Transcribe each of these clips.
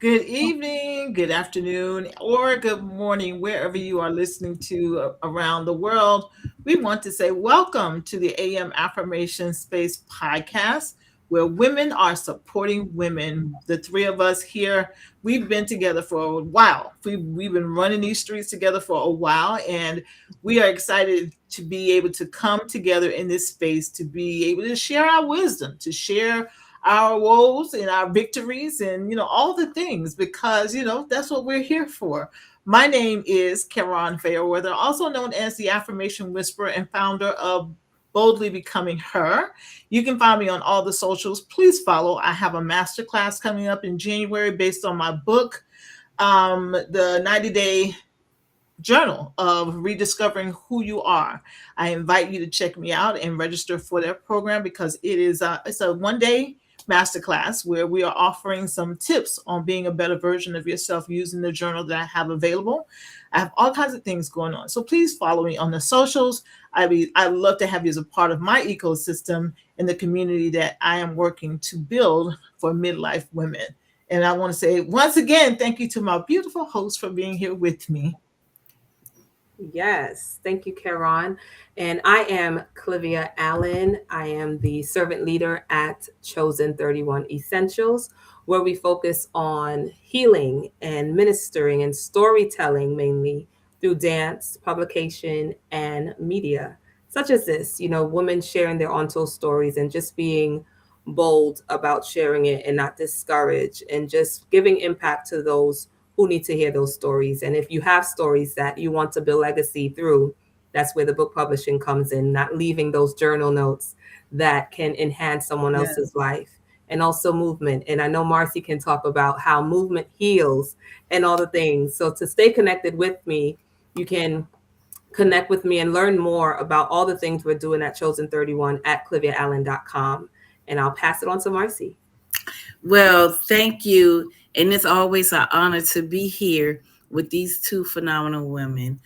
Good evening, good afternoon, or good morning, wherever you are listening to around the world. We want to say welcome to the AM Affirmation Space podcast, where women are supporting women. The three of us here, we've been together for a while. We've been running these streets together for a while, and we are excited to be able to come together in this space to be able to share our wisdom, to share our woes and our victories and all the things because that's what we're here for. My name is Karan Fairweather, also known as the Affirmation Whisperer and founder of Boldly Becoming Her. You can find me on all the socials. Please follow. I have a masterclass coming up in January based on my book, the 90-day journal of rediscovering who you are. I invite you to check me out and register for that program because it's a one-day masterclass where we are offering some tips on being a better version of yourself using the journal that I have available. I have all kinds of things going on. So please follow me on the socials. I'd love to have you as a part of my ecosystem in the community that I am working to build for midlife women. And I want to say once again, thank you to my beautiful host for being here with me. Yes, thank you, Karan. And I am Clivia Allen. I am the servant leader at Chosen 31 Essentials, where we focus on healing and ministering and storytelling mainly through dance, publication, and media, such as this, women sharing their untold stories and just being bold about sharing it and not discouraged and just giving impact to those who need to hear those stories. And if you have stories that you want to build legacy through, that's where the book publishing comes in, not leaving those journal notes that can enhance someone else's Yes. life. And also movement. And I know Marcy can talk about how movement heals and all the things. So to stay connected with me, you can connect with me and learn more about all the things we're doing at Chosen 31 at cliviaallen.com. And I'll pass it on to Marcy. Well, thank you. And it's always an honor to be here with these two phenomenal women,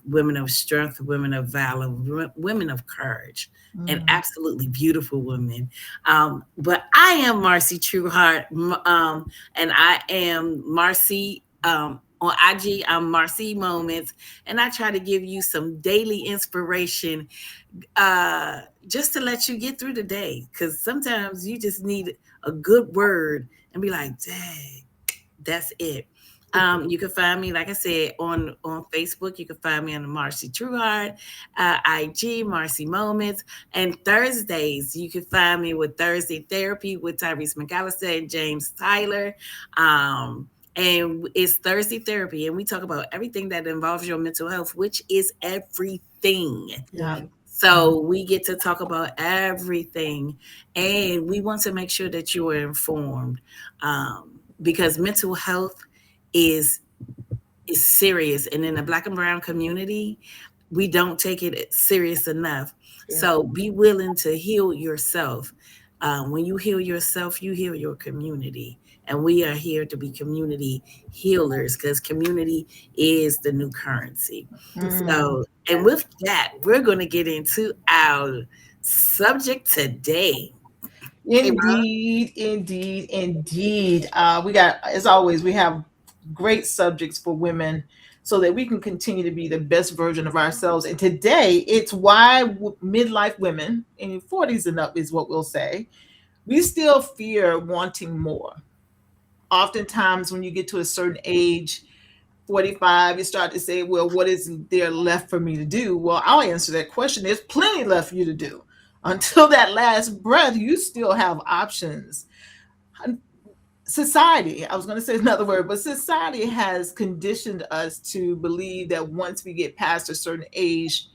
women of strength, women of valor, women of courage, and Mm. absolutely beautiful women. But I am Marcy Trueheart, and I am Marcy. On IG, I'm Marcy Moments, and I try to give you some daily inspiration just to let you get through the day. Because sometimes you just need a good word and be like, dang, that's it. You can find me, like I said, on Facebook. You can find me on the Marcy Trueheart, IG, Marcy Moments. And Thursdays, you can find me with Thursday Therapy with Tyrese McAllister and James Tyler. And it's Thursday Therapy, and we talk about everything that involves your mental health, which is everything. Yeah. So we get to talk about everything, and we want to make sure that you are informed, because mental health is is serious, and in the Black and Brown community, we don't take it serious enough. Yeah. So be willing to heal yourself. When you heal yourself, you heal your community. And we are here to be community healers because community is the new currency. Mm. So, and with that, we're going to get into our subject today. Indeed, indeed, indeed. We got, as always, we have great subjects for women so that we can continue to be the best version of ourselves. And today, it's why midlife women in your 40s and up is what we'll say. We still fear wanting more. Oftentimes, when you get to a certain age, 45, you start to say, well, what is there left for me to do? Well, I'll answer that question. There's plenty left for you to do. Until that last breath, you still have options. Society, I was going to say another word, but society has conditioned us to believe that once we get past a certain age,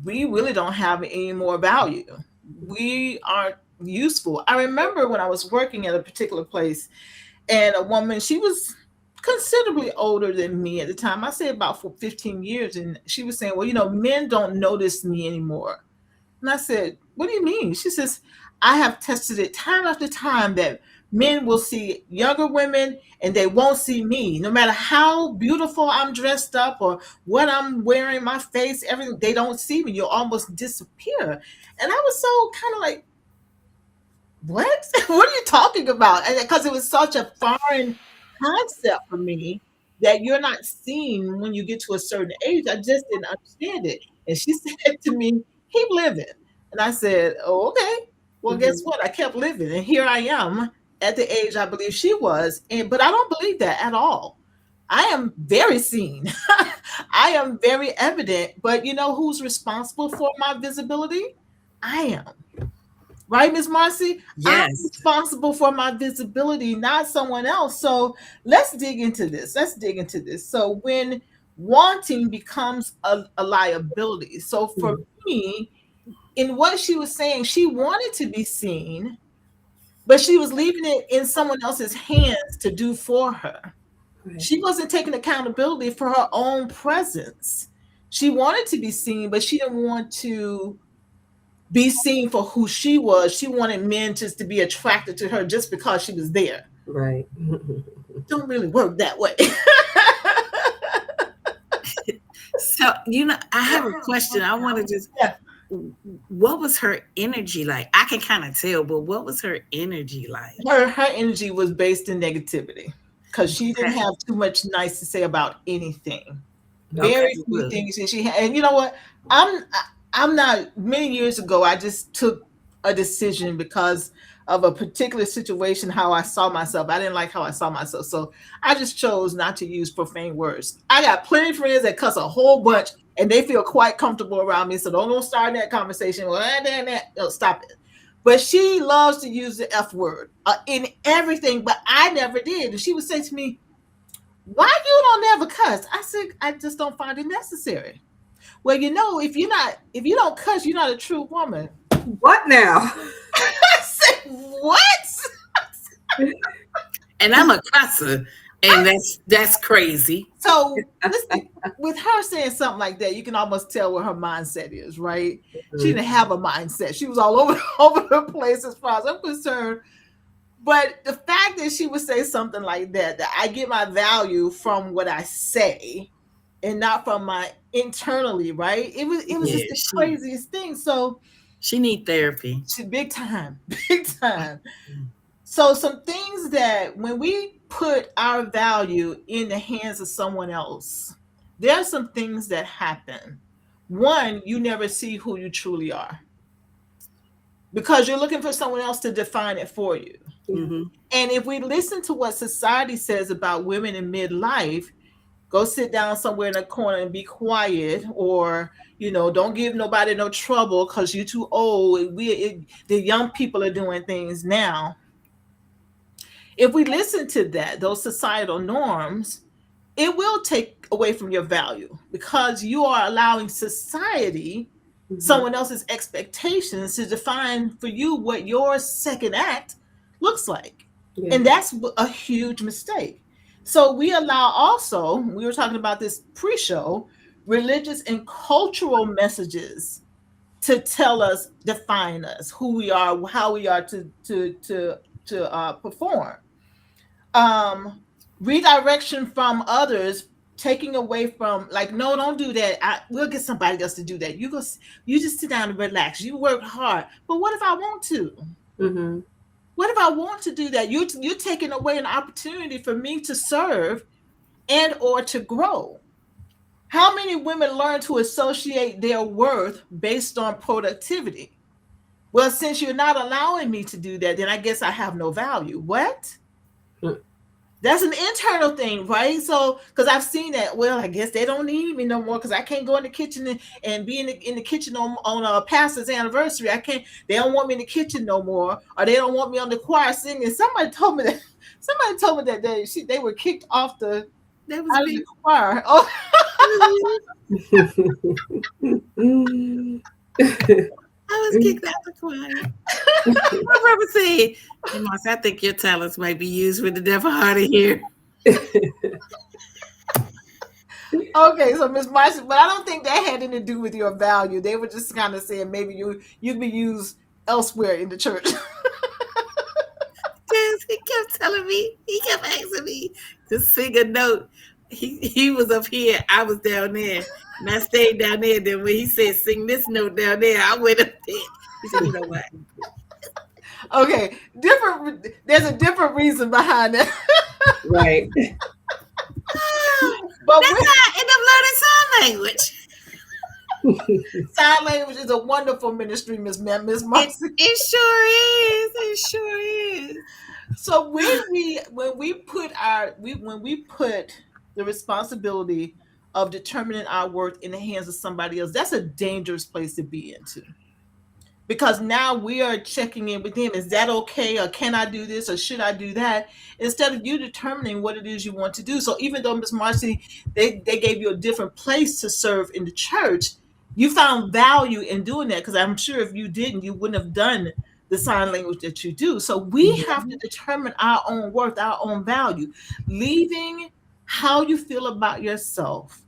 we really don't have any more value. We aren't useful. I remember when I was working at a particular place and a woman, she was considerably older than me at the time. I say about for 15 years. And she was saying, well, men don't notice me anymore. And I said, what do you mean? She says, I have tested it time after time that men will see younger women and they won't see me. No matter how beautiful I'm dressed up or what I'm wearing, my face, everything, they don't see me. You'll almost disappear. And I was so kind of like, what? What are you talking about? Because it was such a foreign concept for me that you're not seen when you get to a certain age. I just didn't understand it. And she said to me, keep living. And I said, oh, okay. Well, guess Mhm. what? I kept living. And here I am at the age I believe she was. But I don't believe that at all. I am very seen. I am very evident. But you know who's responsible for my visibility? I am. Right, Miss Marcy? I'm Yes. responsible for my visibility, not someone else. So let's dig into this. Let's dig into this. So when wanting becomes a liability. So for Mhm. me, in what she was saying, she wanted to be seen, but she was leaving it in someone else's hands to do for her. Right. She wasn't taking accountability for her own presence. She wanted to be seen, but she didn't want to be seen for who she was. She wanted men just to be attracted to her just because she was there. Right. Don't really work that way. So, I have a question. I want to just, Yeah. what was her energy like? I can kind of tell, but what was her energy like? Her energy was based in negativity because she didn't Okay. have too much nice to say about anything. Okay. Very few Good. things that she had. And you know what? I'm not. Many years ago, I just took a decision because of a particular situation, how I saw myself. I didn't like how I saw myself, so I just chose not to use profane words. I got plenty of friends that cuss a whole bunch, and they feel quite comfortable around me. So don't start that conversation. Well, no, stop it. But she loves to use the F word in everything, but I never did. And she would say to me, why you don't ever cuss? I said, I just don't find it necessary. Well, if you don't cuss, you're not a true woman. What now? I said, what? And I'm a cusser, and that's crazy. So listen, with her saying something like that, you can almost tell what her mindset is, right? She Mhm. didn't have a mindset. She was all over over the place as far as I'm concerned. But the fact that she would say something like that, that I get my value from what I say and not from my internally, right? It was Yeah, just the she craziest thing. So she need therapy. she big time, big time. So some things that when we put our value in the hands of someone else, there are some things that happen. One, you never see who you truly are because you're looking for someone else to define it for you. Yeah. Hmm. And if we listen to what society says about women in midlife, go sit down somewhere in a corner and be quiet, or don't give nobody no trouble because you're too old. The young people are doing things now. If we listen to those societal norms, it will take away from your value because you are allowing society, Mhm. someone else's expectations, to define for you what your second act looks like. Yeah. And that's a huge mistake. So we allow also, we were talking about this pre show, religious and cultural messages to tell us, define us, who we are, how we are to perform. Redirection from others, taking away from, like, no, don't do that. We'll get somebody else to do that. You just sit down and relax. You work hard, but what if I want to? Mhm. What if I want to do that? You're taking away an opportunity for me to serve and or to grow. How many women learn to associate their worth based on productivity? Well, since you're not allowing me to do that, then I guess I have no value. What? Mm. That's an internal thing, right? So, because I've seen that, well, I guess they don't need me no more because I can't go in the kitchen and be in the kitchen on a pastor's anniversary. I can't, they don't want me in the kitchen no more, or they don't want me on the choir singing. Somebody told me that they were kicked off That was out of the me. choir. Oh, I was kicked out the choir. My brother said, "Hey, Marcy, I think your talents might be used with the devil hard of here." okay, so Miss Marcy, but I don't think that had anything to do with your value. They were just kind of saying maybe you'd be used elsewhere in the church. Yes, he kept asking me to sing a note. He was up here, I was down there, and I stayed down there. Then when he said sing this note down there, I went up there. He said, "You know what? Okay, different. There's a different reason behind that. Right. But That's how I end up learning sign language. sign language is a wonderful ministry, Miss It Marcy. it sure is. It sure is. So when we put the responsibility of determining our worth in the hands of somebody else, that's a dangerous place to be into, because now we are checking in with them. Is that okay? Or can I do this? Or should I do that? Instead of you determining what it is you want to do. So even though Miss Marcy, they gave you a different place to serve in the church, you found value in doing that, because I'm sure if you didn't, you wouldn't have done the sign language that you do. So we have to Mhm. determine our own worth, our own value. Leaving how you feel about yourself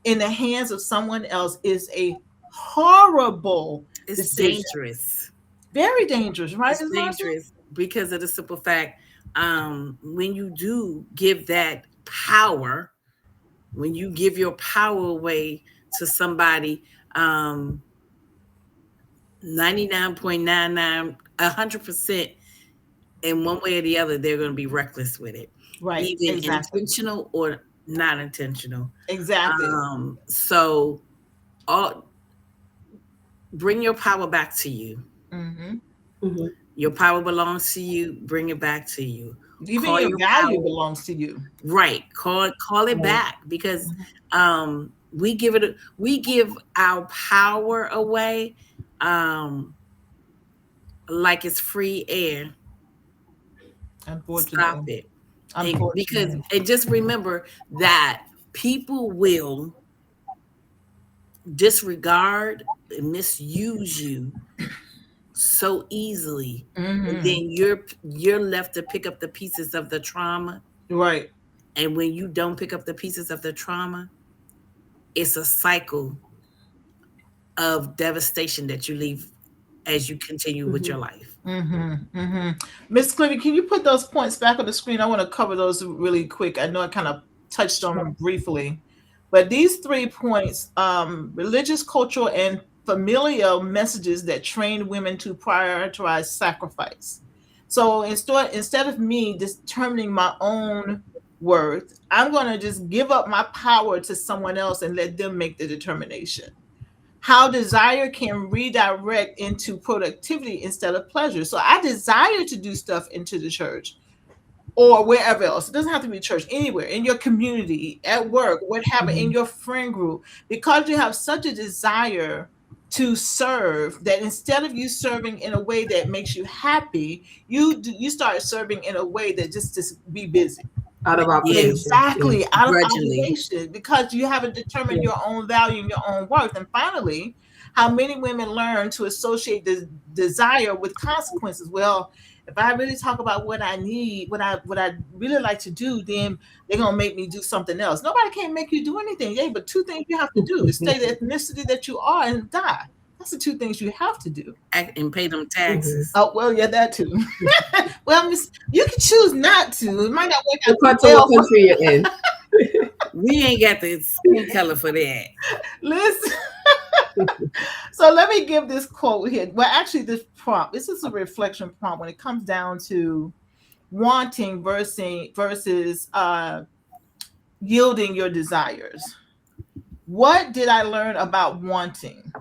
in the hands of someone else is a horrible It's decision. dangerous. Very dangerous, right, It's Ms. Marcy? dangerous because of the simple fact, when you do give that power, when you give your power away to somebody, 99.99, 100%, in one way or the other, they're going to be reckless with it, Right, even exactly. intentional or not intentional. Exactly. So all bring your power back to you. Hmm. Mhm. Your power belongs to you. Bring it back to you. Even Call your your value power belongs to you. right. Call it Right. back because Mhm. we give our power away, um like it's free air. Stop Unfortunately. it. Because Unfortunately. and just remember that people will disregard and misuse you so easily, and Hmm. then you're left to pick up the pieces of the trauma. Right. And when you don't pick up the pieces of the trauma, it's a cycle of devastation that you leave as you continue with your Mhm. life. Mm-hmm. Mm-hmm. Miss Cliffy, can you put those points back on the screen? I want to cover those really quick. I know I kind of touched on Sure. them briefly, but these 3 points: religious, cultural, and familial messages that train women to prioritize sacrifice. So instead of me determining my own worth, I'm going to just give up my power to someone else and let them make the determination. How desire can redirect into productivity instead of pleasure. So I desire to do stuff into the church or wherever else. It doesn't have to be church, anywhere, in your community, at work, what have you, in Mhm. your friend group, because you have such a desire to serve, that instead of you serving in a way that makes you happy, you start serving in a way that just be busy. Out of Yeah, obligation. Yeah. Exactly, out of grudgingly. obligation, because you haven't determined Yeah. your own value and your own worth. And finally, how many women learn to associate the desire with consequences. Well, if I really talk about what I need, what I really like to do, then they're gonna make me do something else. Nobody can make you do anything. Yeah, but 2 things you have to do is stay the ethnicity that you are and die. That's the 2 things you have to do. Act and pay them Mhm. taxes. Oh well, yeah, that too. Well, miss, you can choose not to. It might not work out too Depends on well what for country you're in. We ain't got the skin color for that. listen. So let me give this quote here. Well, actually, this prompt. This is a reflection prompt when it comes down to wanting versus yielding your desires. What did I learn about wanting?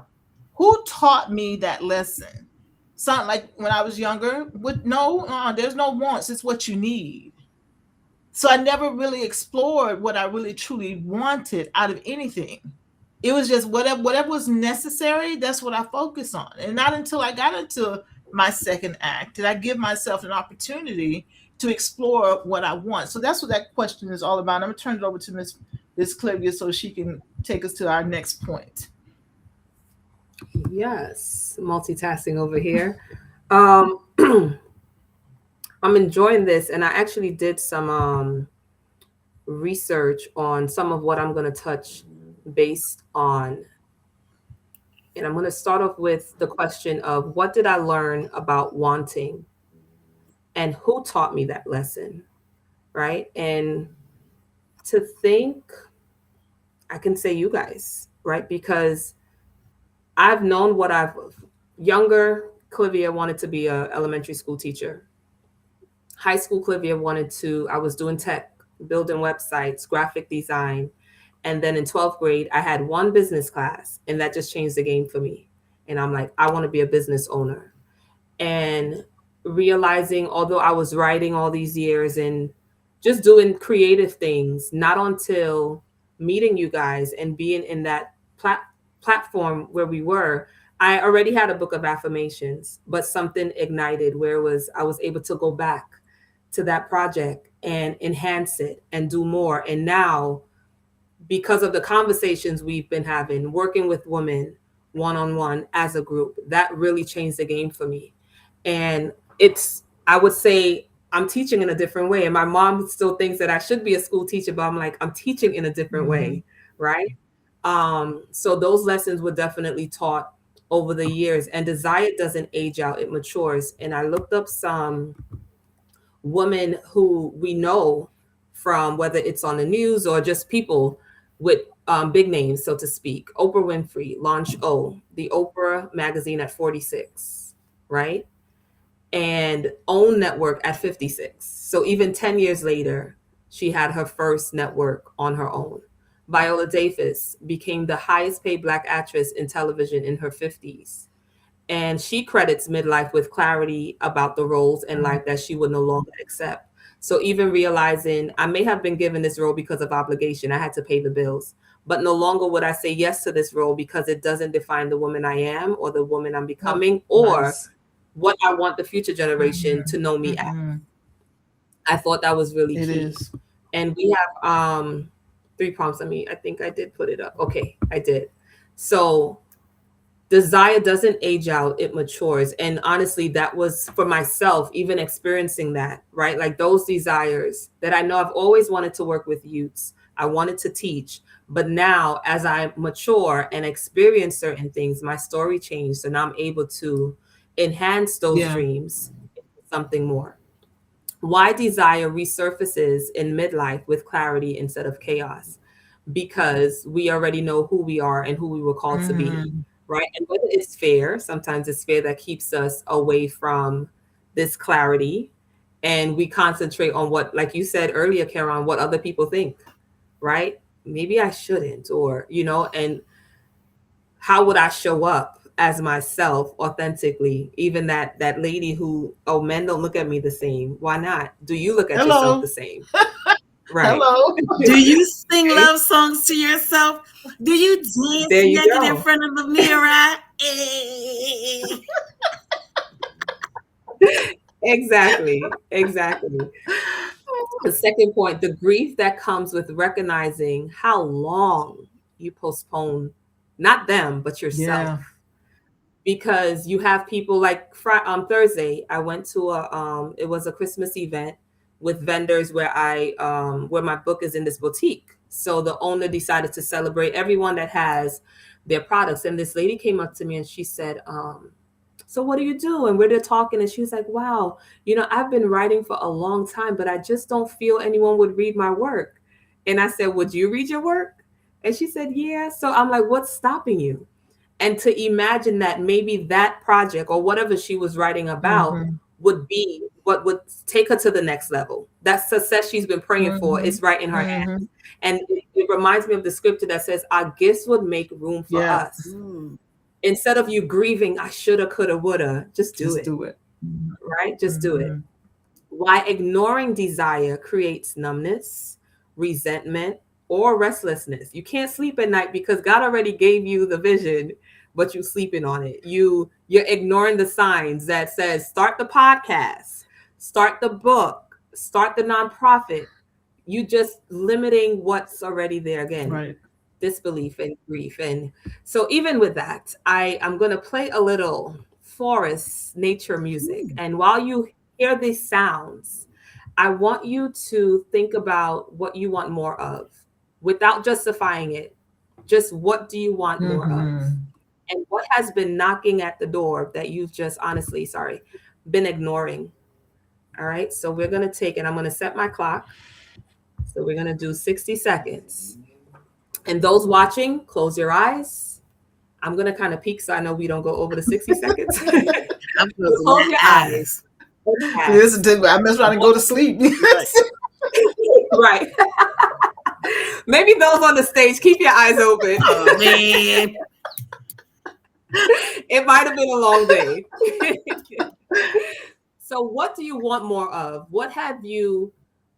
Who taught me that lesson? Something like when I was younger. What? No, there's no wants. It's what you need. So I never really explored what I really truly wanted out of anything. It was just whatever was necessary, that's what I focused on. And not until I got into my second act did I give myself an opportunity to explore what I want. So that's what that question is all about. I'm gonna turn it over to Miss Clivia so she can take us to our next point. Yes. Multitasking over here. Um, I'm enjoying this, and I actually did some research on some of what I'm going to touch based on. And I'm going to start off with the question of what did I learn about wanting and who taught me that lesson, right? And to think, I can say you guys, right? Because I've known what I've younger Clivia wanted to be a elementary school teacher. high school Clivia wanted to, I was doing tech, building websites, graphic design. And then in 12th grade, I had one business class, and that just changed the game for me. And I'm like, I want to be a business owner. And realizing, although I was writing all these years and just doing creative things, not until meeting you guys and being in that platform where we were, I already had a book of affirmations, but something ignited where it was I was able to go back to that project and enhance it and do more. And now, because of the conversations we've been having, working with women one on one as a group, that really changed the game for me. And I would say I'm teaching in a different way. And my mom still thinks that I should be a school teacher, but I'm like, I'm teaching in a different Mm-hmm. way, right? So those lessons were definitely taught over the years. And desire doesn't age out, it matures. And I looked up some women who we know from, whether it's on the news or just people with big names, so to speak. Oprah Winfrey launched the Oprah magazine at 46, right? And OWN network at 56. So even 10 years later, she had her first network on her own. Viola Davis became the highest paid Black actress in television in her 50s. And she credits midlife with clarity about the roles in life that she would no longer accept. So even realizing I may have been given this role because of obligation, I had to pay the bills, but no longer would I say yes to this role because it doesn't define the woman I am or the woman I'm Oh, becoming or nice. what I want the future generation to know Mm-hmm. me as. Mm-hmm. I thought that was really It key. is. And we have three prompts. I think I did put it up. Okay, I did. So desire doesn't age out, it matures. And honestly, that was for myself, even experiencing that, right? Like those desires that I know I've always wanted to work with youths, I wanted to teach. But now, as I mature and experience certain things, my story changed. So now I'm able to enhance those Yeah. dreams into something more. Why desire resurfaces in midlife with clarity instead of chaos? Because we already know who we are and who we were called to be, Mm-hmm. right? And whether it's fear, sometimes it's fear that keeps us away from this clarity. And we concentrate on what, like you said earlier, Karen, what other people think, right? Maybe I shouldn't, or, and how would I show up as myself authentically? Even that lady who, oh, men don't look at me the same. Why not? Do you look at yourself the Hello. same? Right. Hello. Do you sing Okay. love songs to yourself? Do you dance There you naked in go. front of the mirror? Eh. Exactly. Exactly. The second point, the grief that comes with recognizing how long you postpone not them, but yourself. Yeah. Because you have people like Thursday, I went to it was a Christmas event with vendors where my book is in this boutique. So the owner decided to celebrate everyone that has their products. And this lady came up to me and she said, so what do you do? And we're there talking, and she was like, wow, I've been writing for a long time, but I just don't feel anyone would read my work. And I said, would you read your work? And she said, yeah. So I'm like, what's stopping you? And to imagine that maybe that project or whatever she was writing about Mm-hmm. would be what would take her to the next level. That success she's been praying for Mm-hmm. is right in her hands. Mm-hmm. And it reminds me of the scripture that says, our gifts would make room for Yeah. us. Mm. Instead of you grieving, I shoulda, coulda, woulda, just do Just it, do it. right? Just do it. Mm-hmm. Why ignoring desire creates numbness, resentment, or restlessness. You can't sleep at night because God already gave you the vision, but you sleeping on it. You're ignoring the signs that says start the podcast, start the book, start the nonprofit. You just limiting what's already there again. Right. Disbelief and grief. And so even with that, I'm going to play a little forest nature music. Ooh. And while you hear these sounds, I want you to think about what you want more of without justifying it. Just what do you want more of? Mm-hmm. And what has been knocking at the door that you've just honestly, sorry, been ignoring? All right. So we're going to take, and I'm going to set my clock. So we're going to do 60 seconds. And those watching, close your eyes. I'm going to kind of peek so I know we don't go over the 60 seconds. I'm closing Close my your eyes. eyes. Impacts. Listen to, I mess around and go to sleep. Right. Right. Maybe those on the stage, keep your eyes open. Oh man. It might have been a long day. So, what do you want more of? What have you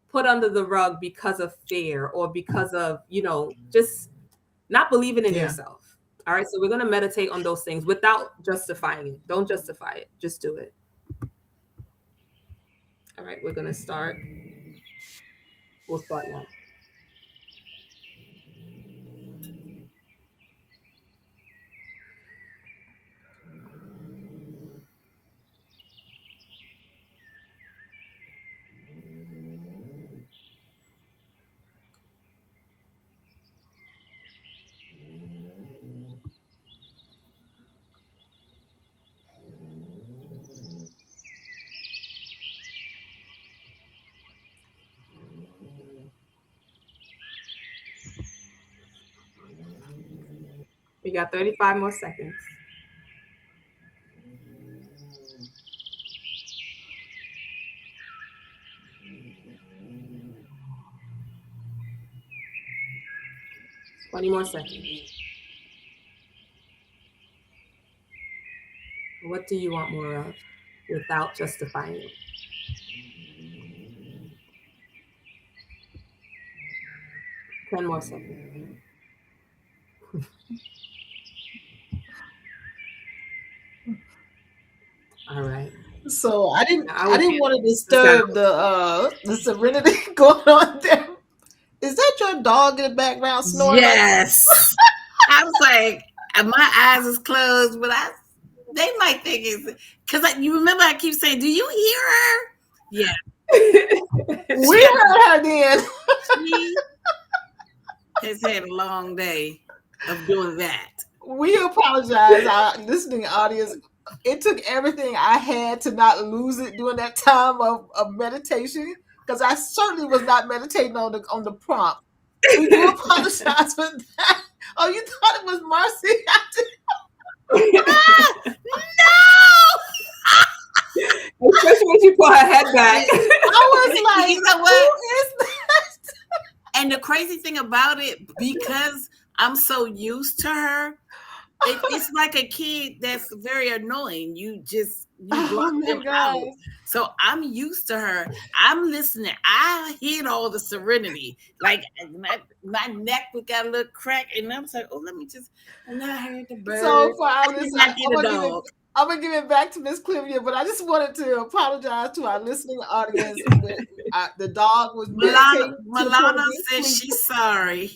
put under the rug because of fear or because of, just not believing in Yeah. yourself? All right. So, we're going to meditate on those things without justifying it. Don't justify it, just do it. All right. We're going to start. We'll start now. We got 35 more seconds. Twenty more seconds. What do you want more of without justifying it? 10 more seconds. All right. So Now, I I would didn't want to just gotta disturb the serenity going on there. Is that your dog in the background snoring like? Yes. I was like, my eyes is closed, but they might think it's because you remember I keep saying, "Do you hear her?" Yeah, We she, heard her then. she has had a long day of doing that. We apologize, our listening audience. It took everything I had to not lose it during that time of meditation because I certainly was not meditating on the prompt. We do apologize for that. Oh, you thought it was Marcy? Ah, no! Especially when she put her head back. I was like, You know who what? is that? And the crazy thing about it, because I'm so used to her, it's like a kid that's very annoying. You block Oh my them out. God. So I'm used to her. I'm listening. I hit all the serenity. Like my neck would got a little crack, and I was like, "Oh, let me just." And I heard the bird, So for our and then listeners, I hear the dog. I'm gonna give it back to Miss Clivia, but I just wanted to apologize to our listening audience. The dog was Milana, meditating to the point of Milana being says sleepy. she's sorry.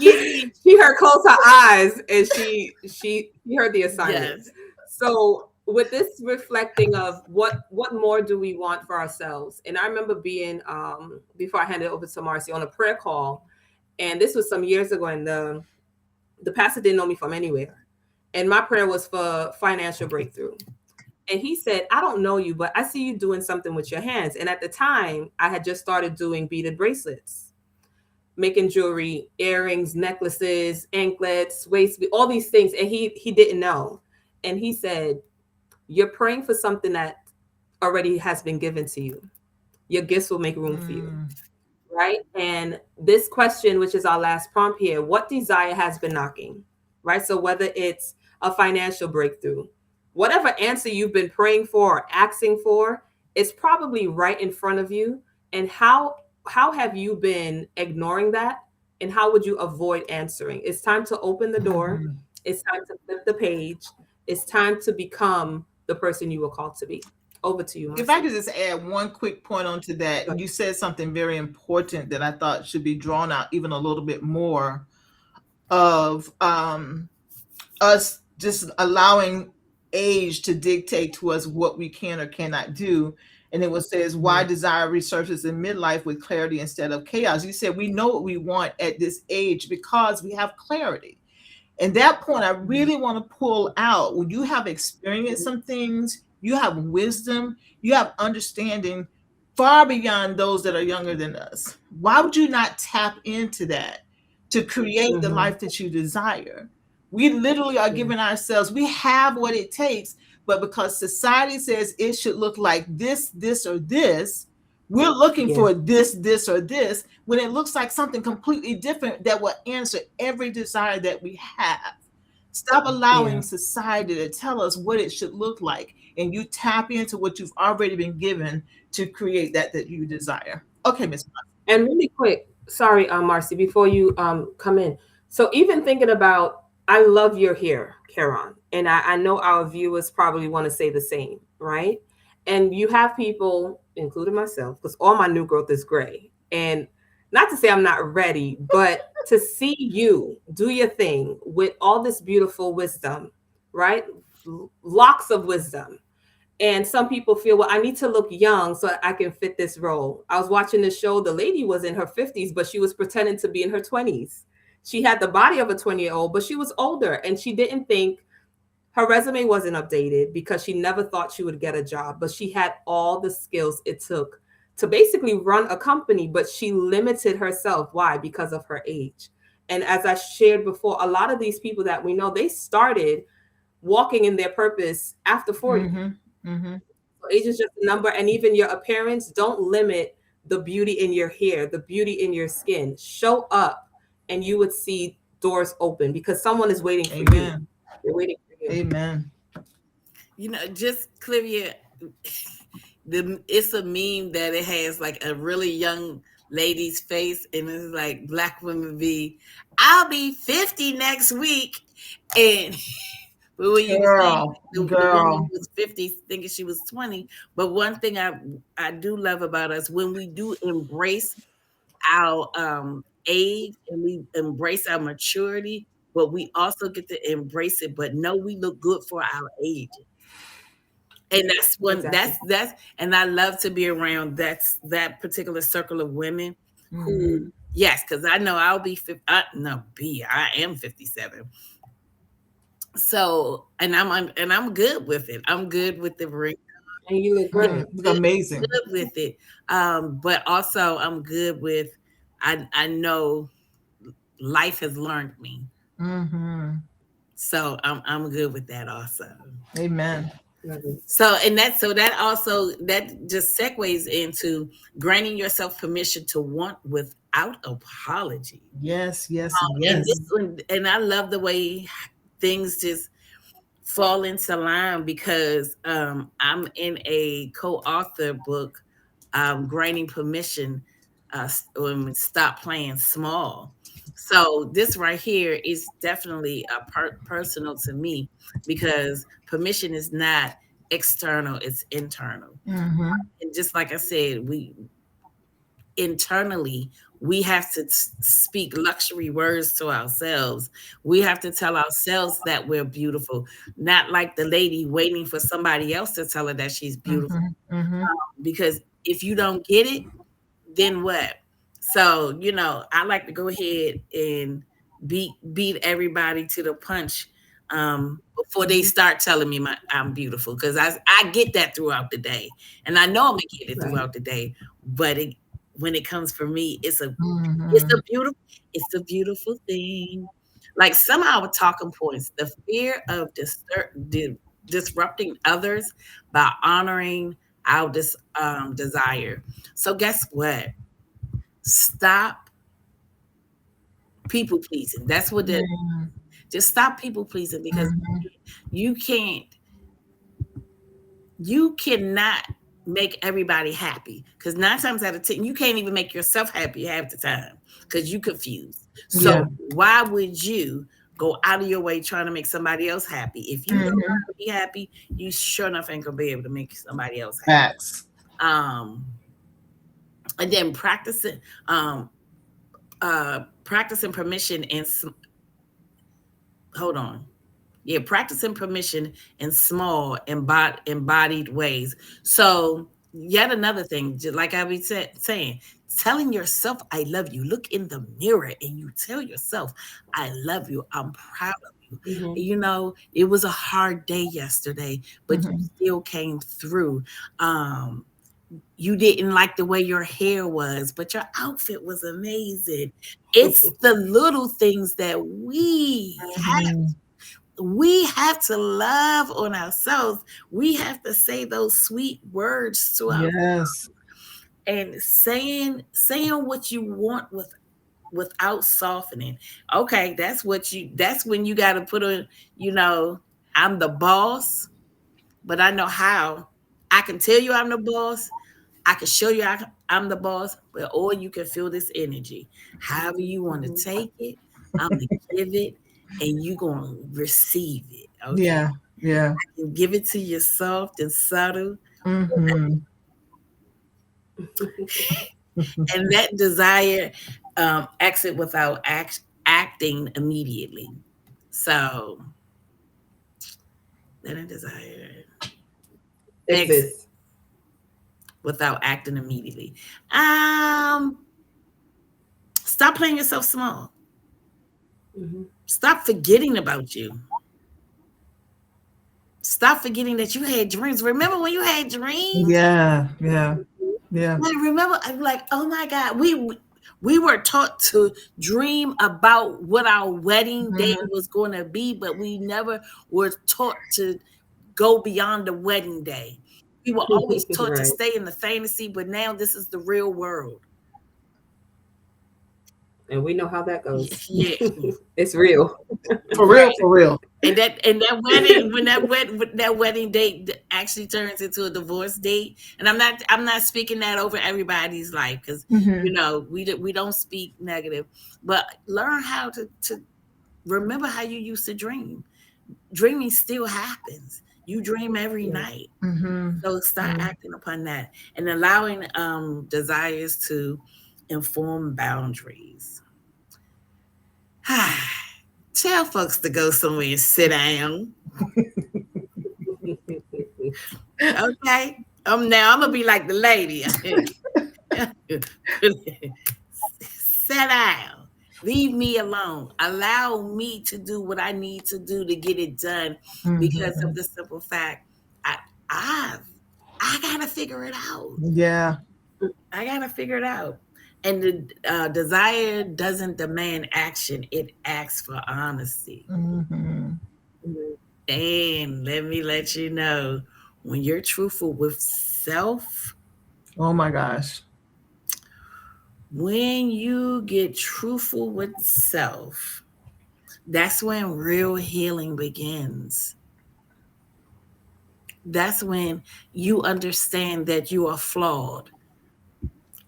Give me She heard close her eyes and she heard the assignment. yes. So with this reflecting of what more do we want for ourselves? And I remember being before I handed it over to Marcy on a prayer call, and this was some years ago, and the pastor didn't know me from anywhere. And my prayer was for financial breakthrough. And he said, I don't know you, but I see you doing something with your hands. And at the time, I had just started doing beaded bracelets, making jewelry, earrings, necklaces, anklets, waist, all these things. And he didn't know. And he said, you're praying for something that already has been given to you. Your gifts will make room for you. Mm, Right? And this question, which is our last prompt here, what desire has been knocking? Right? So whether it's a financial breakthrough, whatever answer you've been praying for or asking for, it's probably right in front of you. And how have you been ignoring that? And how would you avoid answering? It's time to open the door. mhm. It's time to flip the page. It's time to become the person you were called to be. Over to you, If I Marcy. could just add one quick point onto that, you said something very important that I thought should be drawn out even a little bit more of us just allowing age to dictate to us what we can or cannot do. And it was says why Mhm. desire resurfaces in midlife with clarity instead of chaos. You said we know what we want at this age because we have clarity. And that point, I really want to pull out when you have experienced some things, you have wisdom, you have understanding far beyond those that are younger than us. Why would you not tap into that to create the Mhm. life that you desire? We literally are Yeah. giving ourselves, we have what it takes, but because society says it should look like this, or this, we're looking Yeah. for this, or this, when it looks like something completely different that will answer every desire that we have. Stop allowing Yeah. society to tell us what it should look like, and you tap into what you've already been given to create that you desire. Okay, Miss. And really quick, sorry, Marcy, before you come in. So even thinking about, I love your hair, Karan, and I know our viewers probably want to say the same, right? And you have people, including myself, because all my new growth is gray. And not to say I'm not ready, but to see you do your thing with all this beautiful wisdom, right? Locks of wisdom, and some people feel, well, I need to look young so I can fit this role. I was watching this show. The lady was in her 50s, but she was pretending to be in her 20s. She had the body of a 20-year-old, but she was older, and she didn't think, her resume wasn't updated because she never thought she would get a job, but she had all the skills it took to basically run a company, but she limited herself. Why? Because of her age. And as I shared before, a lot of these people that we know, they started walking in their purpose after 40. Mm-hmm. Mm-hmm. Age is just a number, and even your appearance, don't limit the beauty in your hair, the beauty in your skin. Show up, and you would see doors open because someone is waiting for you. Amen. They're waiting for you. Amen. Just Clivia, it's a meme that it has like a really young lady's face, and it's like black women be, I'll be 50 next week, and but when you were saying Girl, the woman girl. who was 50 thinking she was 20, but one thing I do love about us, when we do embrace our age and we embrace our maturity, but we also get to embrace it, but know we look good for our age. And that's when Exactly. that's and I love to be around that particular circle of women Mm-hmm. who, yes, because I know I'll be 50, no, I am 57. So, and I'm good with it. I'm good with the ring. And you look Yeah, Mm, great. look good, amazing. good with it. But also I'm good with, I know life has learned me. Mm-hmm. So I'm good with that also. Amen. Love it. That also that just segues into granting yourself permission to want without apology. Yes, yes, And this Mhm. yes. one, and I love the way things just fall into line because I'm in a co-author book, granting permission, stop playing small. So this right here is definitely a personal to me because permission is not external; it's internal. Mm-hmm. And just like I said, we internally we have to speak luxury words to ourselves. We have to tell ourselves that we're beautiful, not like the lady waiting for somebody else to tell her that she's beautiful. Mm-hmm. Mm-hmm. Because if you don't get it, then what? So, I like to go ahead and beat everybody to the punch, before they start telling me I'm beautiful, because I get that throughout the day, and I know I'm gonna get it Right. throughout the day. But when it comes for me, it's Mm-hmm. a beautiful it's a beautiful thing. Like some of our talking points, the fear of disrupting others by honoring our desire. So guess what? Stop people pleasing. That's what the just stop people pleasing, because Mm-hmm. you can't you cannot make everybody happy, because 9 times out of 10 you can't even make yourself happy half the time because you confused. So Yeah. why would you go out of your way trying to make somebody else happy? If you don't know Mm-hmm. how to be happy, you sure enough ain't gonna be able to make somebody else happy. Facts. um and then practicing permission and hold on. Yeah, practicing permission in small embodied ways. So yet another thing, just like I be saying, telling yourself I love you. Look in the mirror and you tell yourself I love you. I'm proud of you. Hmm. It was a hard day yesterday, but you Mm-hmm. still came through. Um, you didn't like the way your hair was, but your outfit was amazing. It's the little things that we Mm-hmm. we have to love on ourselves. We have to say those sweet words to our Yes. and saying what you want without softening. Okay, that's when you got to put on, you know, I'm the boss, but I know how. I can tell you I'm the boss. I can show you I'm the boss, but or you can feel this energy. However you want to Mhm. take it, I'm gonna give it, and you gonna receive it. Okay, Yeah. Yeah. you give it to you soft and subtle, Mm-hmm. and that desire exit without acting immediately. So then a desire exit Exists. without acting immediately. Um, Stop playing yourself small. Mhm. Stop forgetting about you. Stop forgetting that you had dreams. Remember when you had dreams? Yeah. Yeah. Yeah. Like remember, I'm like, oh my God, we were taught to dream about what our wedding day Mhm. was going to be, but we never were taught to go beyond the wedding day. We were always taught to Right. stay in the fantasy, but now this is the real world. And we know how that goes. Yeah, It's real. For real. right. For real. And that wedding when that wedding date actually turns into a divorce date, and I'm not speaking that over everybody's life, because Hmm. we don't speak negative, but learn how to remember how you used to dream. Dreaming still happens. You dream every Yeah. night. Hmm. So start acting upon that and allowing desires to inform boundaries. Tell folks to go somewhere and sit down. Okay. Now I'm gonna be like the lady. Sit down. Leave me alone. Allow me to do what I need to do to get it done, because Hmm. of the simple fact I I I gotta figure it out. Yeah. I gotta figure it out. And the desire doesn't demand action; it asks for honesty. Hmm. Mhm. And let me let you know, when you're truthful with self, Oh my gosh. when you get truthful with self, that's when real healing begins. That's when you understand that you are flawed.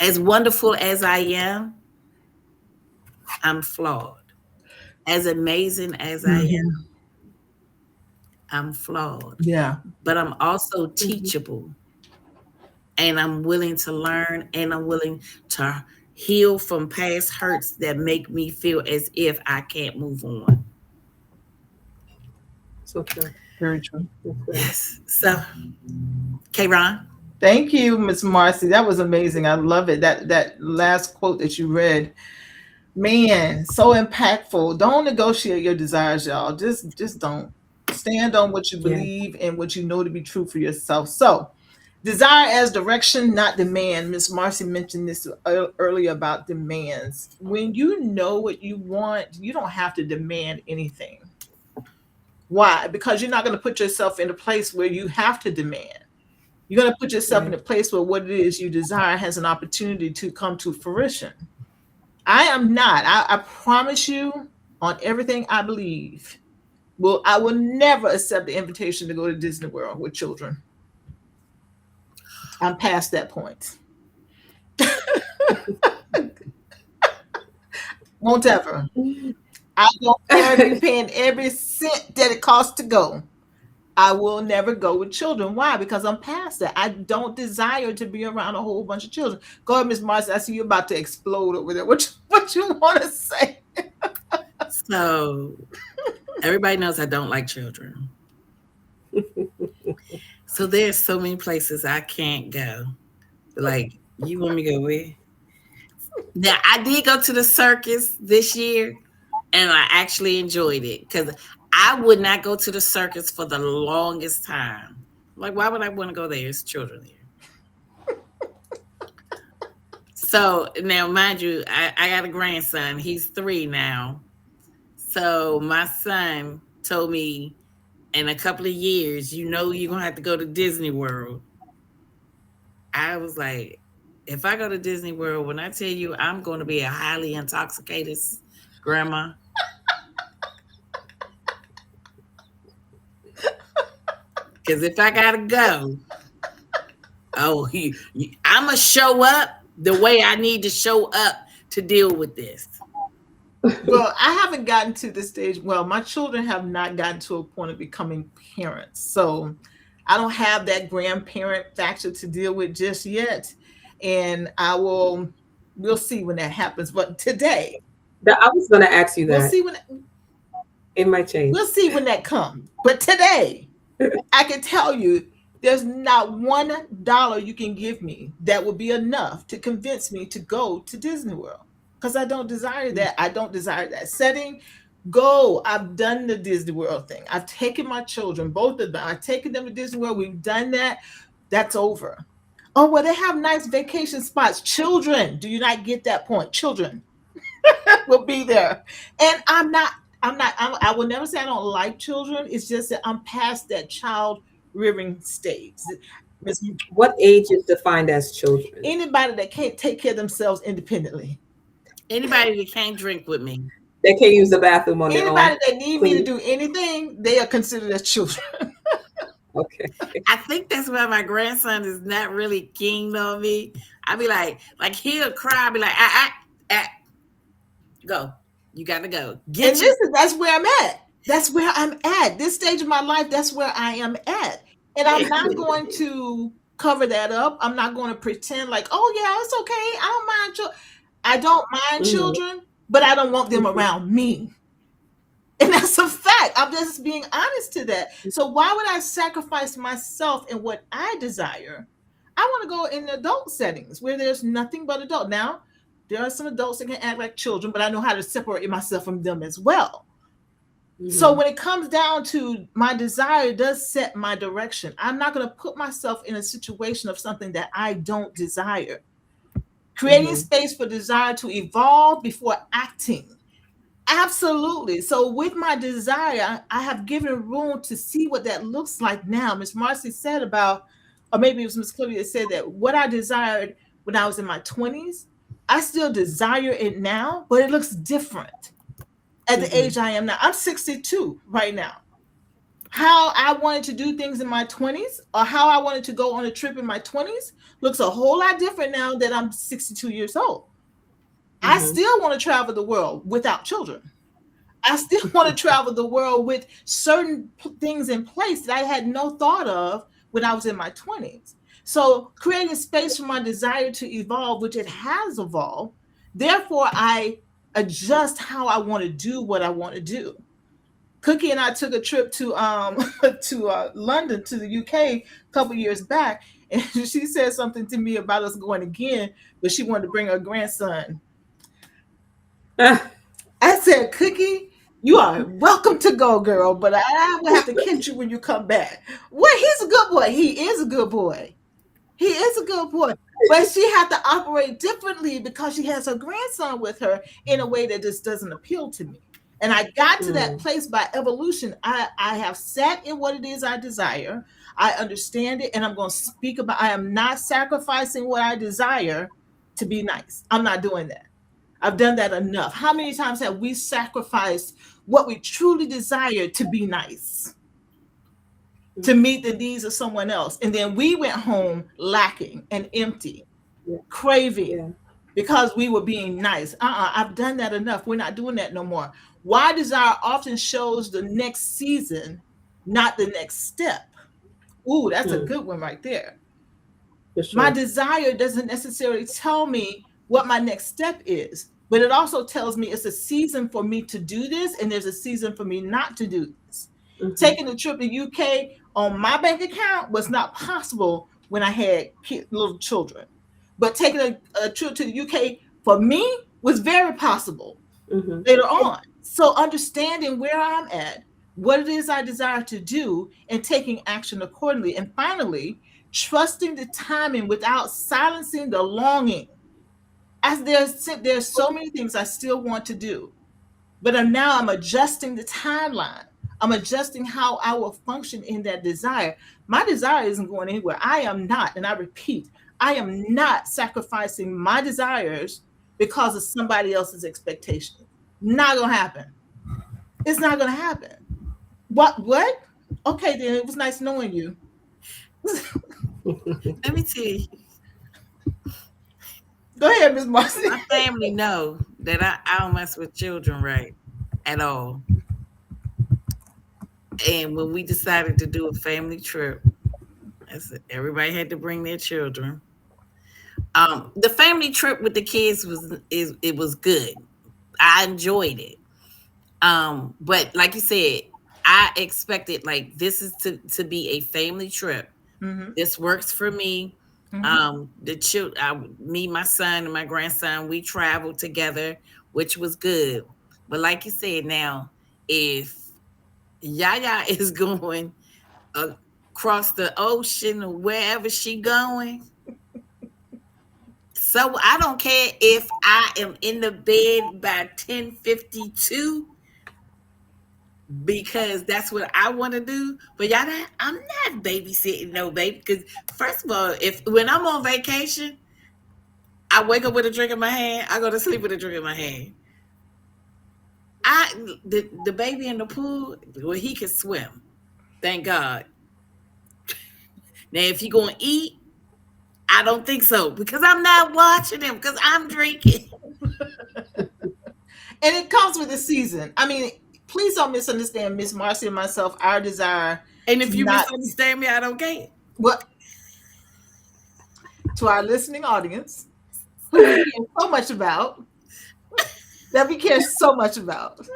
As wonderful as I am, I'm flawed. As amazing as I am, Hmm. I'm flawed. Yeah. But I'm also Mhm. teachable, and I'm willing to learn, and I'm willing to heal from past hurts that make me feel as if I can't move on. So true. Very true. That's great. Yes. So, K Ron. Thank you, Miss Marcy. That was amazing. I love it. That last quote that you read, man, so impactful. Don't negotiate your desires, y'all. Just don't. Stand on what you Yeah. believe and what you know to be true for yourself. So, desire as direction, not demand. Miss Marcy mentioned this earlier about demands. When you know what you want, you don't have to demand anything. Why? Because you're not going to put yourself in a place where you have to demand. You're going to put yourself in Right. a place where what it is you desire has an opportunity to come to fruition. I am not. I promise you on everything I believe. Well, I will never accept the invitation to go to Disney World with children. I'm past that point. Won't ever. I don't care if you're paying every cent that it costs to go. I will never go with children. Why? Because I'm past that. I don't desire to be around a whole bunch of children. Go ahead, Miss Marcy. I see you about to explode over there. What you want to say? So, everybody knows I don't like children. So, there's so many places I can't go. Like, you want me to go where? Now, I did go to the circus this year, and I actually enjoyed it, because I would not go to the circus for the longest time. Like, why would I want to go there? It's children there. So now, mind you, I got a grandson. He's 3 now. So my son told me in a couple of years, you're gonna have to go to Disney World. I was like, if I go to Disney World, when I tell you I'm going to be a highly intoxicated grandma, because if I gotta go, oh, I'm gonna show up the way I need to show up to deal with this. Well, I haven't gotten to the stage. Well, my children have not gotten to a point of becoming parents. So I don't have that grandparent factor to deal with just yet. And we'll see when that happens. But today, That I was going to ask you we'll that. see when, It might change. we'll see when that comes. But today, I can tell you there's not $1 you can give me that would be enough to convince me to go to Disney World. Because I don't desire that. I don't desire that setting. Go. I've done the Disney World thing. I've taken my children, both of them. I've taken them to Disney World. We've done that. That's over. Oh, well, they have nice vacation spots. Children, do you not get that point? Children will be there. And I will never say I don't like children. It's just that I'm past that child rearing stage. Miss- What age is defined as children? Anybody that can't take care of themselves independently, Anybody that can't drink with me. They can't use the bathroom on their own. anybody that need me to Clean. do anything, they are considered as children. Okay. I think that's why my grandson is not really keen on me. I be like he'll cry. I be like, go. You gotta go. And Get your. that's where I'm at. That's where I'm at. This stage of my life, that's where I am at. And I'm not going to cover that up. I'm not going to pretend like, oh yeah, it's okay. I don't mind I don't mind Mhm. children, but I don't want them Mhm. around me. And that's a fact. I'm just being honest to that. So why would I sacrifice myself and what I desire? I want to go in adult settings where there's nothing but adult. Now, there are some adults that can act like children, but I know how to separate myself from them as well. So Mhm. when it comes down to my desire does set my direction. I'm not going to put myself in a situation of something that I don't desire. Creating Mhm. space for desire to evolve before acting. Absolutely. So with my desire, I have given room to see what that looks like now. Miss Marcy said about, or maybe it was Miss Clivia that said that what I desired when I was in my 20s, I still desire it now, but it looks different at the Mhm. age I am now. I'm 62 right now. How I wanted to do things in my 20s or how I wanted to go on a trip in my 20s looks a whole lot different now that I'm 62 years old. I Mhm. still want to travel the world without children. I still want to travel the world with certain things in place that I had no thought of when I was in my 20s. So, creating space for my desire to evolve, which it has evolved, therefore, I adjust how I want to do what I want to do. Cookie and I took a trip to to London to the UK a couple years back, and she said something to me about us going again, but she wanted to bring her grandson. Ah. I said, Cookie, you are welcome to go, girl, but I will have to catch you when you come back. Well, he's a good boy. He is a good boy. He is a good boy. But she had to operate differently because she has her grandson with her in a way that just doesn't appeal to me. And I got to that Mm. place by evolution. I have sat in what it is I desire. I understand it, and I'm going to speak about. I am not sacrificing what I desire to be nice. I'm not doing that. I've done that enough. How many times have we sacrificed what we truly desire to be nice, to meet the needs of someone else? And then we went home lacking and empty, Yeah. craving Yeah. because we were being nice. I've done that enough. We're not doing that no more. Why desire often shows the next season, not the next step. Ooh, that's a Mm. good one right there. For My sure. desire doesn't necessarily tell me what my next step is, but it also tells me it's a season for me to do this and there's a season for me not to do this. Mhm. Taking a trip to UK on my bank account was not possible when I had little children, but taking a trip to the UK for me was very possible Mhm. later on. So understanding where I'm at, what it is I desire to do, and taking action accordingly. And finally, trusting the timing without silencing the longing. As there's so many things I still want to do, but now I'm adjusting the timeline. I'm adjusting how I will function in that desire. My desire isn't going anywhere. I am not, and I repeat, I am not sacrificing my desires because of somebody else's expectation. Not gonna happen. It's not gonna happen. What? Okay, then it was nice knowing you. Let me tell you, Go ahead, Miss Marcy. my family know that I don't mess with children right at all. And when we decided to do a family trip, I said everybody had to bring their children. The family trip with the kids was good. I enjoyed it. But like you said, I expected like this is to be a family trip. Mm-hmm. This works for me. Mm-hmm. The children, me, my son, and my grandson, we traveled together, which was good. But like you said, now if Yaya is going across the ocean or wherever she going, so I don't care if I am in the bed by 10:52 because that's what I want to do. But y'all, I'm not babysitting no baby. Because first of all, if when I'm on vacation, I wake up with a drink in my hand. I go to sleep with a drink in my hand. The baby in the pool, well, he can swim. Thank God. Now, if you gonna eat, I don't think so because I'm not watching him because I'm drinking. And it comes with the season. I mean, please don't misunderstand Miss Marcy and myself. Our desire And to if you not misunderstand me, I don't care. what to our listening audience, who we care so much about, that we care so much about. Me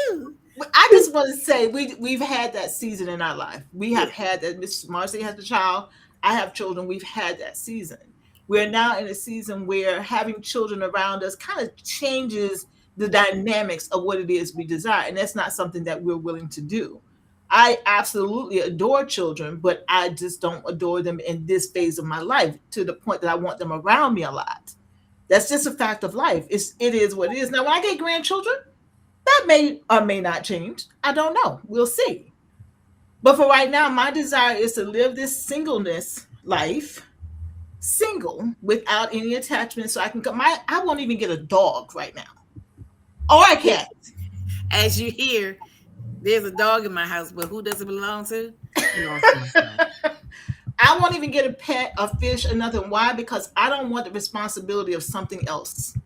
too. I just want to say we've had that season in our life. We Yeah. have had that. Miss Marcy has a child. I have children. We've had that season. We're now in a season where having children around us kind of changes the dynamics of what it is we desire, and that's not something that we're willing to do. I absolutely adore children, but I just don't adore them in this phase of my life to the point that I want them around me a lot. That's just a fact of life. It is what it is. Now, when I get grandchildren, that may or may not change. I don't know. We'll see. But for right now, my desire is to live this singleness life, single, without any attachment. So I can come. I won't even get a dog right now, or a cat. As you hear, there's a dog in my house, but who does it belong to? It belongs to my son. I won't even get a pet, a fish, or nothing. Why? Because I don't want the responsibility of something else.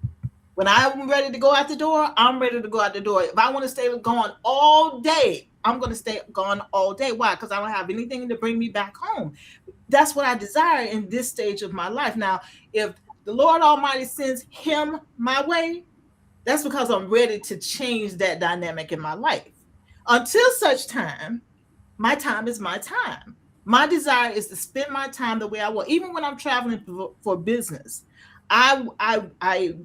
When I'm ready to go out the door, I'm ready to go out the door. If I want to stay gone all day, I'm going to stay gone all day. Why? Because I don't have anything to bring me back home. That's what I desire in this stage of my life. Now, if the Lord Almighty sends him my way, that's because I'm ready to change that dynamic in my life. Until such time, my time is my time. My desire is to spend my time the way I want. Even when I'm traveling for business, I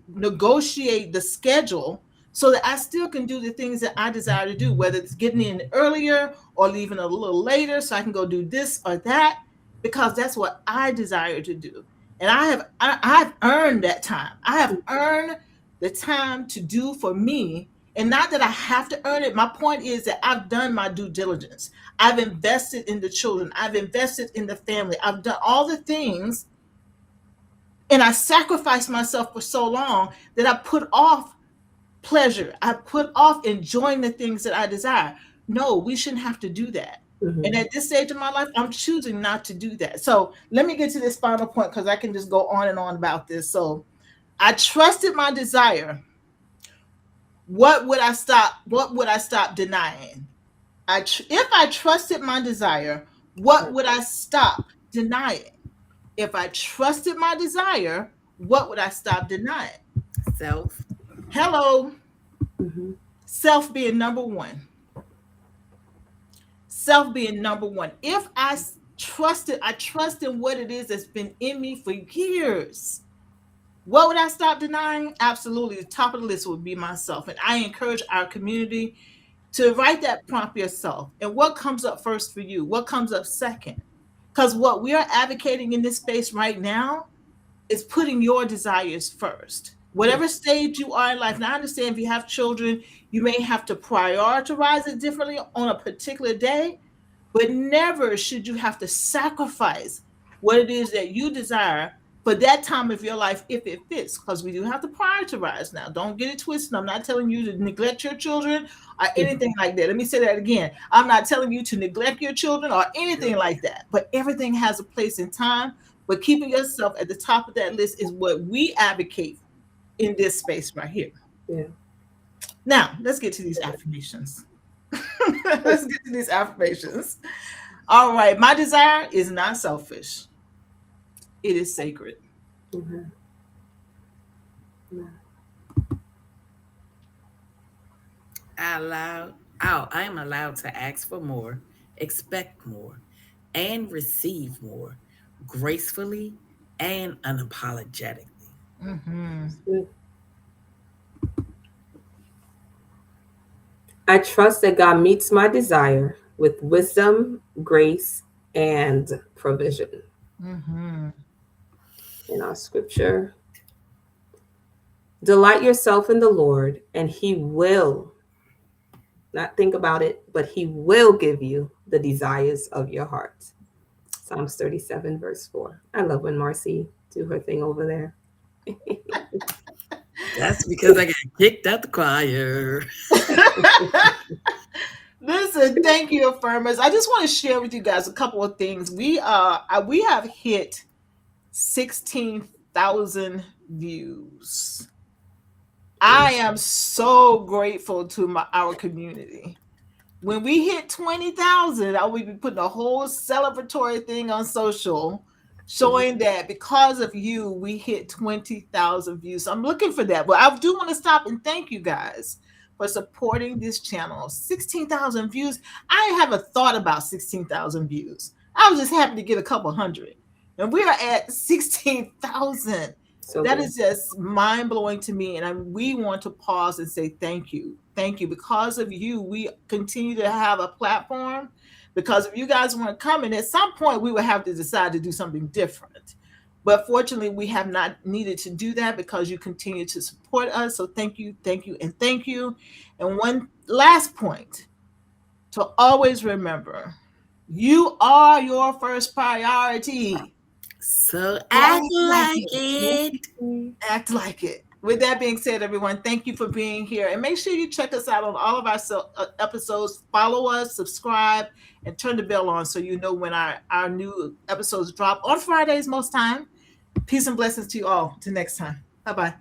negotiate the schedule so that I still can do the things that I desire to do, whether it's getting in earlier or leaving a little later so I can go do this or that, because that's what I desire to do. And I've earned that time. I have earned the time to do for me. And not that I have to earn it. My point is that I've done my due diligence. I've invested in the children. I've invested in the family. I've done all the things, and I sacrificed myself for so long that I put off pleasure. I put off enjoying the things that I desire. No, we shouldn't have to do that. And Mhm. at this stage of my life, I'm choosing not to do that. So let me get to this final point because I can just go on and on about this. So I trusted my desire. What would I stop? What would I stop denying? If I trusted my desire, what would I stop denying? If I trusted my desire, what would I stop denying? Self. Hello, Mhm. self being number one. Self being number one. If I trust in what it is that's been in me for years. What would I stop denying? Absolutely. The top of the list would be myself. And I encourage our community to write that prompt yourself. And what comes up first for you? What comes up second? Because what we are advocating in this space right now is putting your desires first. whatever stage you are in life. Now, I understand if you have children, you may have to prioritize it differently on a particular day, but never should you have to sacrifice what it is that you desire for that time of your life if it fits, because we do have to prioritize. Now, don't get it twisted. I'm not telling you to neglect your children or anything like that. Let me say that again. I'm not telling you to neglect your children or anything like that, but everything has a place and time. But keeping yourself at the top of that list is what we advocate in this space right here. Yeah. Now, let's get to these affirmations. Let's get to these affirmations. All right. My desire is not selfish, it is sacred. Mhm. I am allowed to ask for more, expect more, and receive more gracefully and unapologetically. Mm-hmm. Mm. I trust that God meets my desire with wisdom, grace, and provision. Mm-hmm. In our scripture, delight yourself in the Lord, and He will not think about it, but He will give you the desires of your heart. Psalms 37, verse 4. I love when Marcy do her thing over there. That's because I got kicked out the choir. Listen, thank you, affirmers. I just want to share with you guys a couple of things. We have hit 16,000 views. I am so grateful to our community. When we hit 20,000, I will be putting a whole celebratory thing on social showing that because of you, we hit 20,000 views. So I'm looking for that. But I do want to stop and thank you guys for supporting this channel. 16,000 views. I haven't thought about 16,000 views. I was just happy to get a couple hundred. And we are at 16,000. So That good. is just mind blowing to me. And we want to pause and say thank you. Thank you. Because of you, we continue to have a platform. Because if you guys weren't coming, at some point we would have to decide to do something different. But fortunately, we have not needed to do that because you continue to support us. So thank you, thank you, and thank you. And one last point to always remember, you are your first priority. So act Act like like it. it. Act like it. With that being said, everyone, thank you for being here. And make sure you check us out on all of our episodes. Follow us, subscribe, and turn the bell on so you know when our new episodes drop on Fridays most time. Peace and blessings to you all. Till next time. Bye bye.